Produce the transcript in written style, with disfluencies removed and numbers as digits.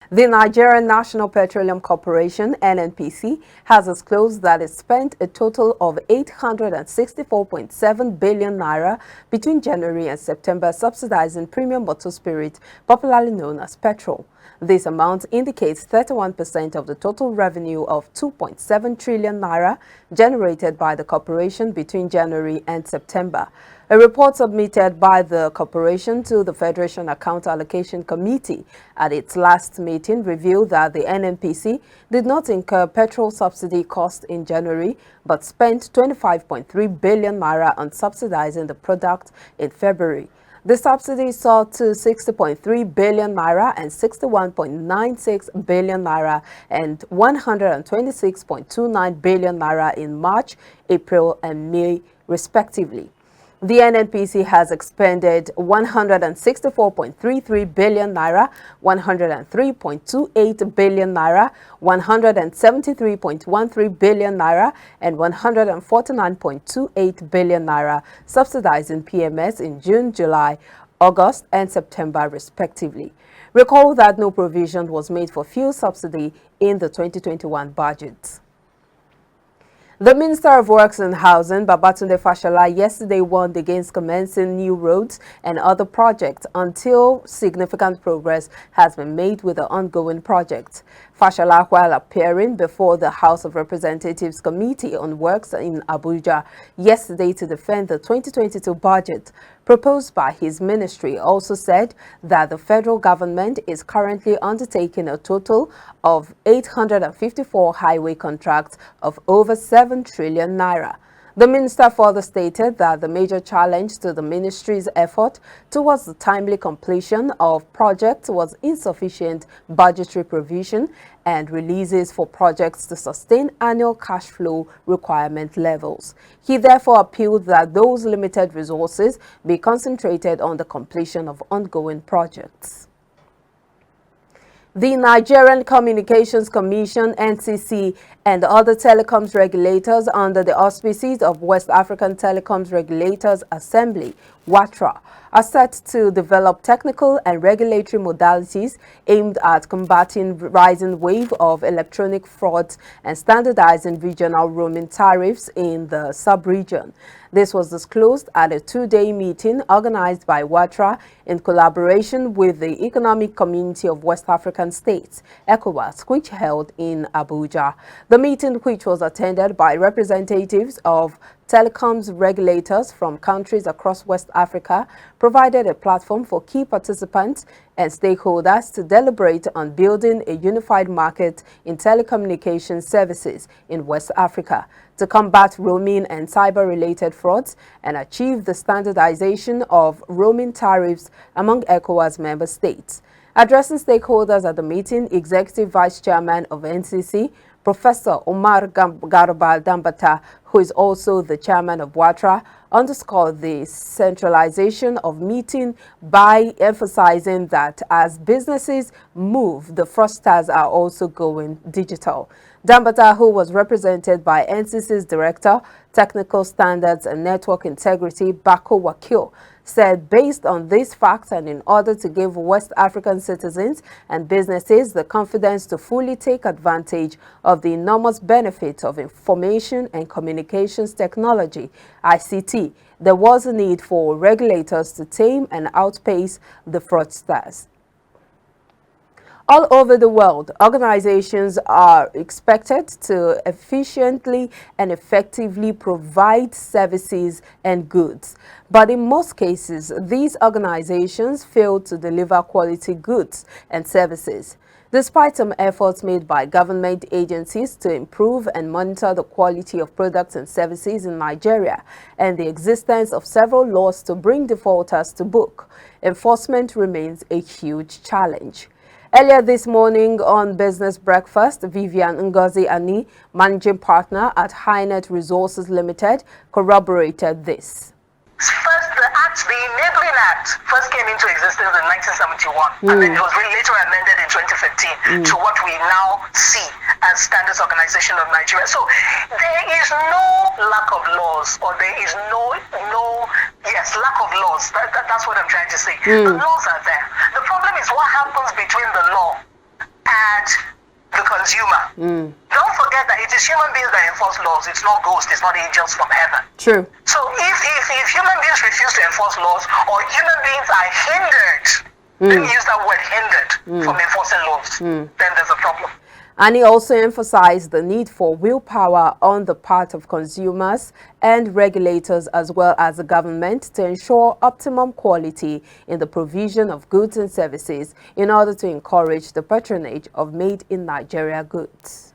The Nigerian National Petroleum Corporation, NNPC, has disclosed that it spent a total of 864.7 billion naira between January and September subsidizing premium motor spirit, popularly known as petrol. This amount indicates 31% of the total revenue of 2.7 trillion naira generated by the corporation between January and September. A report submitted by the corporation to the Federation Account Allocation Committee at its last meeting revealed that the NNPC did not incur petrol subsidy costs in January but spent 25.3 billion naira on subsidizing the product in February. The subsidy saw to 60.3 billion naira and 61.96 billion naira and 126.29 billion naira in March, April, and May, respectively. The NNPC has expended 164.33 billion naira, 103.28 billion naira, 173.13 billion naira, and 149.28 billion naira, subsidizing PMS in June, July, August, and September, respectively. Recall that no provision was made for fuel subsidy in the 2021 budget. The Minister of Works and Housing, Babatunde Fashola, yesterday warned against commencing new roads and other projects until significant progress has been made with the ongoing projects. Fashola, while appearing before the House of Representatives Committee on Works in Abuja yesterday to defend the 2022 budget proposed by his ministry, also said that the federal government is currently undertaking a total of 854 highway contracts of over 7 trillion naira. The minister further stated that the major challenge to the ministry's effort towards the timely completion of projects was insufficient budgetary provision and releases for projects to sustain annual cash flow requirement levels. He therefore appealed that those limited resources be concentrated on the completion of ongoing projects. The Nigerian Communications Commission, NCC, and other telecoms regulators under the auspices of West African Telecoms Regulators Assembly, WATRA, are set to develop technical and regulatory modalities aimed at combating rising wave of electronic frauds and standardizing regional roaming tariffs in the sub-region. This was disclosed at a two-day meeting organized by WATRA in collaboration with the Economic Community of West African States, ECOWAS, which held in Abuja. The meeting, which was attended by representatives of telecoms regulators from countries across West Africa, provided a platform for key participants and stakeholders to deliberate on building a unified market in telecommunications services in West Africa to combat roaming and cyber-related frauds and achieve the standardization of roaming tariffs among ECOWAS member states. Addressing stakeholders at the meeting, Executive Vice Chairman of NCC, Professor Omar Garba Dambata, who is also the chairman of WATRA, underscored the centralization of meeting by emphasizing that as businesses move, the fraudsters are also going digital. Dambata, who was represented by NCC's Director, Technical Standards and Network Integrity, Bako Wakil, said based on these facts and in order to give West African citizens and businesses the confidence to fully take advantage of the enormous benefits of information and communications technology, ICT, there was a need for regulators to tame and outpace the fraudsters. All over the world, organizations are expected to efficiently and effectively provide services and goods. But in most cases, these organizations fail to deliver quality goods and services. Despite some efforts made by government agencies to improve and monitor the quality of products and services in Nigeria and the existence of several laws to bring defaulters to book, enforcement remains a huge challenge. Earlier this morning on Business Breakfast, Vivian Ngozi Ani, managing partner at Highnet Resources Limited, corroborated this. First, the Enabling Act first came into existence in 1971, and then it was later amended in 2015 to what we now see as Standards Organization of Nigeria. So there is no lack of laws, or there is lack of laws. That's what I'm trying to say. The laws are there. The problem is what happens between the law Don't forget that it is human beings that enforce laws. It's not ghosts, it's not angels from heaven. True. So if human beings refuse to enforce laws, or human beings are hindered, let me use that word, hindered, from enforcing laws, then there's a problem. And he also emphasized the need for willpower on the part of consumers and regulators as well as the government to ensure optimum quality in the provision of goods and services in order to encourage the patronage of made in Nigeria goods.